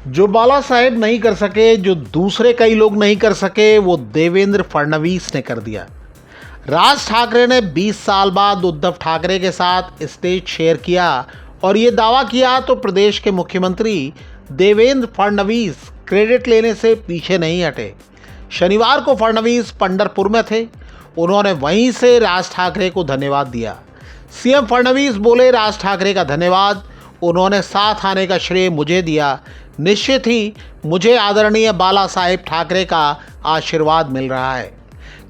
जो बाला साहेब नहीं कर सके, जो दूसरे कई लोग नहीं कर सके, वो देवेंद्र फडणवीस ने कर दिया। राज ठाकरे ने 20 साल बाद उद्धव ठाकरे के साथ स्टेज शेयर किया और ये दावा किया तो प्रदेश के मुख्यमंत्री देवेंद्र फडणवीस क्रेडिट लेने से पीछे नहीं हटे। शनिवार को फडणवीस पंढरपुर में थे। उन्होंने वहीं से राज ठाकरे को धन्यवाद दिया। सीएम फडणवीस बोले, राज ठाकरे का धन्यवाद, उन्होंने साथ आने का श्रेय मुझे दिया। निश्चित ही मुझे आदरणीय बाला साहेब ठाकरे का आशीर्वाद मिल रहा है।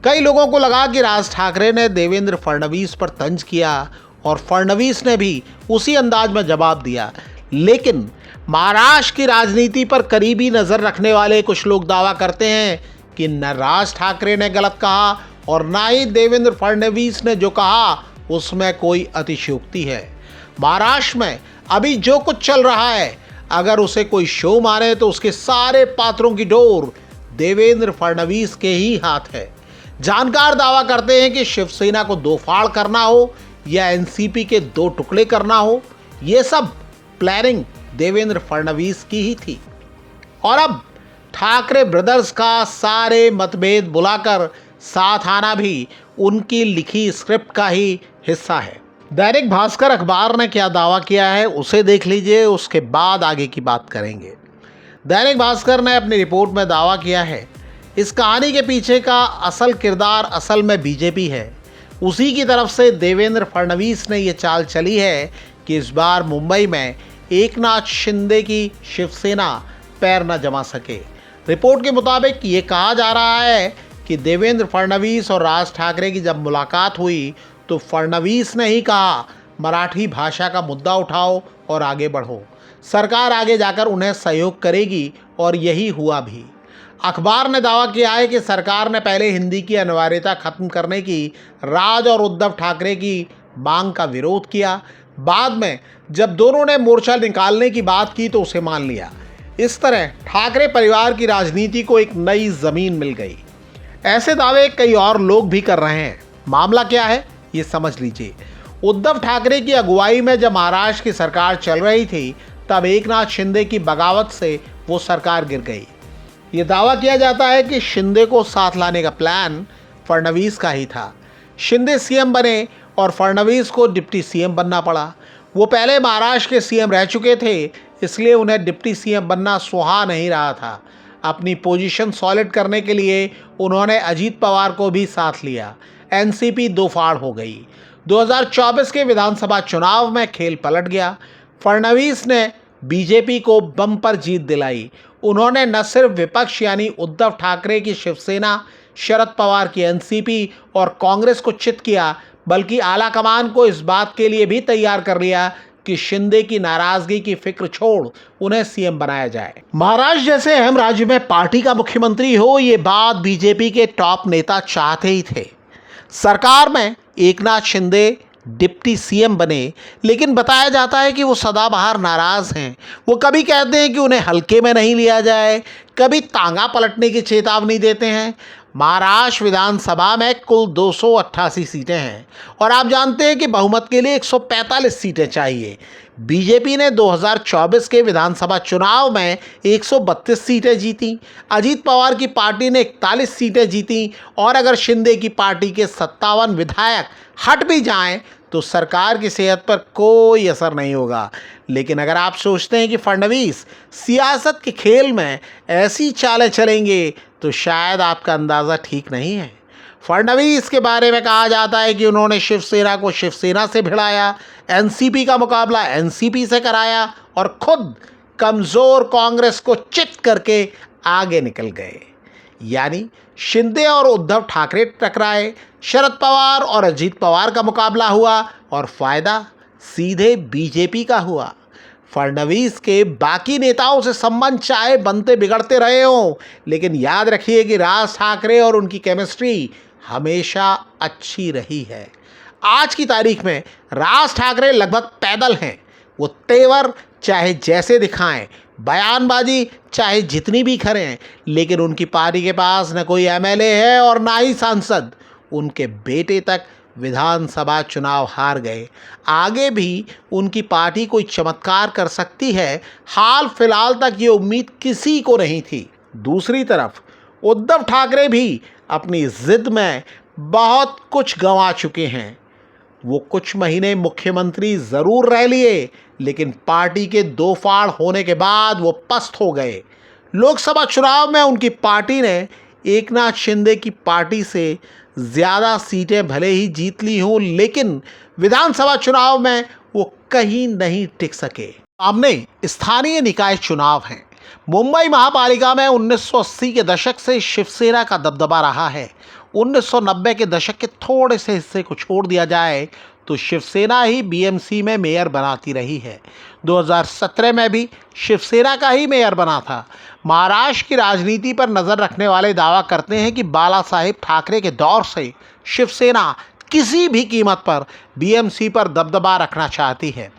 कई लोगों को लगा कि राज ठाकरे ने देवेंद्र फडणवीस पर तंज किया और फडणवीस ने भी उसी अंदाज में जवाब दिया, लेकिन महाराष्ट्र की राजनीति पर करीबी नज़र रखने वाले कुछ लोग दावा करते हैं कि न राज ठाकरे ने गलत कहा और ना ही देवेंद्र फडणवीस ने जो कहा उसमें कोई अतिशयोक्ति है। महाराष्ट्र में अभी जो कुछ चल रहा है, अगर उसे कोई शो माने तो उसके सारे पात्रों की डोर देवेंद्र फडणवीस के ही हाथ है। जानकार दावा करते हैं कि शिवसेना को दो फाड़ करना हो या एनसीपी के दो टुकड़े करना हो, ये सब प्लानिंग देवेंद्र फडणवीस की ही थी। और अब ठाकरे ब्रदर्स का सारे मतभेद बुलाकर साथ आना भी उनकी लिखी स्क्रिप्ट का ही हिस्सा है। दैनिक भास्कर अखबार ने क्या दावा किया है उसे देख लीजिए, उसके बाद आगे की बात करेंगे। दैनिक भास्कर ने अपनी रिपोर्ट में दावा किया है, इस कहानी के पीछे का असल किरदार असल में बीजेपी है। उसी की तरफ से देवेंद्र फडणवीस ने ये चाल चली है कि इस बार मुंबई में एकनाथ शिंदे की शिवसेना पैर न जमा सके। रिपोर्ट के मुताबिक ये कहा जा रहा है कि देवेंद्र फडणवीस और राज ठाकरे की जब मुलाकात हुई तो फडणवीस ने ही कहा, मराठी भाषा का मुद्दा उठाओ और आगे बढ़ो, सरकार आगे जाकर उन्हें सहयोग करेगी, और यही हुआ भी। अखबार ने दावा किया है कि सरकार ने पहले हिंदी की अनिवार्यता खत्म करने की राज और उद्धव ठाकरे की मांग का विरोध किया। बाद में जब दोनों ने मोर्चा निकालने की बात की तो उसे मान लिया। इस तरह ठाकरे परिवार की राजनीति को एक नई जमीन मिल गई। ऐसे दावे कई और लोग भी कर रहे हैं। मामला क्या है ये समझ लीजिए। उद्धव ठाकरे की अगुवाई में जब महाराष्ट्र की सरकार चल रही थी तब एकनाथ शिंदे की बगावत से वो सरकार गिर गई। ये दावा किया जाता है कि शिंदे को साथ लाने का प्लान फडणवीस का ही था। शिंदे सीएम बने और फडणवीस को डिप्टी सीएम बनना पड़ा। वो पहले महाराष्ट्र के सीएम रह चुके थे, इसलिए उन्हें डिप्टी सीएम बनना सुहा नहीं रहा था। अपनी पोजीशन सॉलिड करने के लिए उन्होंने अजीत पवार को भी साथ लिया। एनसीपी दो फाड़ हो गई। 2024 के विधानसभा चुनाव में खेल पलट गया। फडणवीस ने बीजेपी को बम्पर जीत दिलाई। उन्होंने न सिर्फ विपक्ष यानी उद्धव ठाकरे की शिवसेना, शरद पवार की एनसीपी और कांग्रेस को चित किया, बल्कि आला कमान को इस बात के लिए भी तैयार कर लिया कि शिंदे की नाराजगी की फिक्र छोड़ उन्हें सीएम बनाया जाए। महाराष्ट्र जैसे अहम राज्य में पार्टी का मुख्यमंत्री हो, ये बात बीजेपी के टॉप नेता चाहते ही थे। सरकार में एकनाथ शिंदे डिप्टी सीएम बने, लेकिन बताया जाता है कि वो सदाबहार नाराज हैं। वो कभी कहते हैं कि उन्हें हल्के में नहीं लिया जाए, कभी तांगा पलटने की चेतावनी देते हैं। महाराष्ट्र विधानसभा में कुल 288 सीटें हैं और आप जानते हैं कि बहुमत के लिए 145 सीटें चाहिए। बीजेपी ने 2024 के विधानसभा चुनाव में 132 सीटें जीती। अजीत पवार की पार्टी ने 41 सीटें जीती और अगर शिंदे की पार्टी के 57 विधायक हट भी जाएं तो सरकार की सेहत पर कोई असर नहीं होगा। लेकिन अगर आप सोचते हैं कि फडणवीस सियासत के खेल में ऐसी चालें चलेंगे तो शायद आपका अंदाज़ा ठीक नहीं है। फडणवीस के बारे में कहा जाता है कि उन्होंने शिवसेना को शिवसेना से भिड़ाया, एनसीपी का मुकाबला एनसीपी से कराया और खुद कमज़ोर कांग्रेस को चित करके आगे निकल गए। यानी शिंदे और उद्धव ठाकरे टकराए, शरद पवार और अजीत पवार का मुकाबला हुआ और फायदा सीधे बीजेपी का हुआ। फडणवीस के बाकी नेताओं से संबंध चाहे बनते बिगड़ते रहे हों, लेकिन याद रखिए कि राज ठाकरे और उनकी केमिस्ट्री हमेशा अच्छी रही है। आज की तारीख में राज ठाकरे लगभग पैदल हैं। वो तेवर चाहे जैसे दिखाएं, बयानबाजी चाहे जितनी भी करें, लेकिन उनकी पार्टी के पास न कोई एमएलए है और ना ही सांसद। उनके बेटे तक विधानसभा चुनाव हार गए। आगे भी उनकी पार्टी कोई चमत्कार कर सकती है, हाल फिलहाल तक ये उम्मीद किसी को नहीं थी। दूसरी तरफ उद्धव ठाकरे भी अपनी जिद में बहुत कुछ गंवा चुके हैं। वो कुछ महीने मुख्यमंत्री ज़रूर रह लिए, लेकिन पार्टी के दो फाड़ होने के बाद वो पस्त हो गए। लोकसभा चुनाव में उनकी पार्टी ने एकनाथ शिंदे की पार्टी से ज़्यादा सीटें भले ही जीत ली हों, लेकिन विधानसभा चुनाव में वो कहीं नहीं टिक सके। सामने स्थानीय निकाय चुनाव हैं। मुंबई महापालिका में 1980 के दशक से शिवसेना का दबदबा रहा है। 1990 के दशक के थोड़े से हिस्से को छोड़ दिया जाए तो शिवसेना ही बीएमसी में मेयर बनाती रही है। 2017 में भी शिवसेना का ही मेयर बना था। महाराष्ट्र की राजनीति पर नज़र रखने वाले दावा करते हैं कि बाला साहेब ठाकरे के दौर से शिवसेना किसी भी कीमत पर बीएमसी पर दबदबा रखना चाहती है।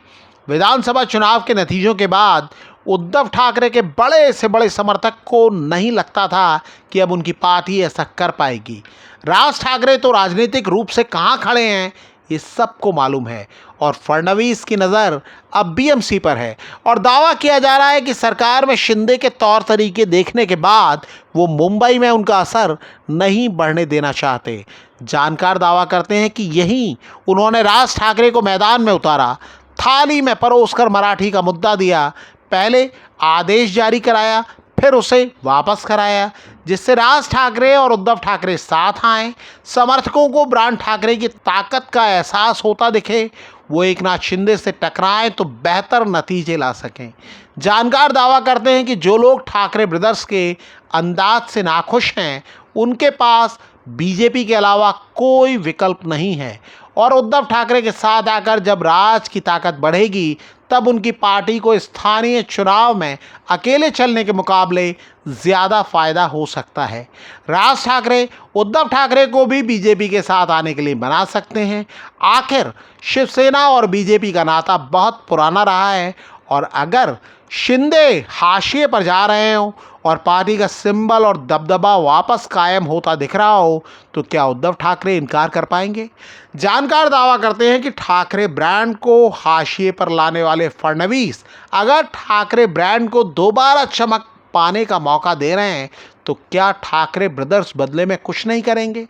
विधानसभा चुनाव के नतीजों के बाद उद्धव ठाकरे के बड़े से बड़े समर्थक को नहीं लगता था कि अब उनकी पार्टी ऐसा कर पाएगी। राज ठाकरे तो राजनीतिक रूप से कहाँ खड़े हैं ये सबको मालूम है, और फडणवीस की नज़र अब बीएमसी पर है। और दावा किया जा रहा है कि सरकार में शिंदे के तौर तरीके देखने के बाद वो मुंबई में उनका असर नहीं बढ़ने देना चाहते। जानकार दावा करते हैं कि यहीं उन्होंने राज ठाकरे को मैदान में उतारा, थाली में परोसकर मराठी का मुद्दा दिया, पहले आदेश जारी कराया, फिर उसे वापस कराया, जिससे राज ठाकरे और उद्धव ठाकरे साथ आए। समर्थकों को ब्रांड ठाकरे की ताकत का एहसास होता दिखे, वो एकनाथ शिंदे से टकराएं तो बेहतर नतीजे ला सकें। जानकार दावा करते हैं कि जो लोग ठाकरे ब्रदर्स के अंदाज से नाखुश हैं, उनके पास बीजेपी के अलावा कोई विकल्प नहीं है, और उद्धव ठाकरे के साथ आकर जब राज की ताकत बढ़ेगी तब उनकी पार्टी को स्थानीय चुनाव में अकेले चलने के मुकाबले ज़्यादा फायदा हो सकता है। राज ठाकरे उद्धव ठाकरे को भी बीजेपी के साथ आने के लिए मना सकते हैं। आखिर शिवसेना और बीजेपी का नाता बहुत पुराना रहा है, और अगर शिंदे हाशिए पर जा रहे हों और पार्टी का सिंबल और दबदबा वापस कायम होता दिख रहा हो तो क्या उद्धव ठाकरे इनकार कर पाएंगे? जानकार दावा करते हैं कि ठाकरे ब्रांड को हाशिए पर लाने वाले फडणवीस अगर ठाकरे ब्रांड को दोबारा चमक पाने का मौका दे रहे हैं तो क्या ठाकरे ब्रदर्स बदले में कुछ नहीं करेंगे?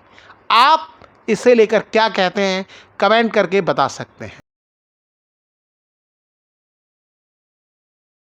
आप इसे लेकर क्या कहते हैं, कमेंट करके बता सकते हैं।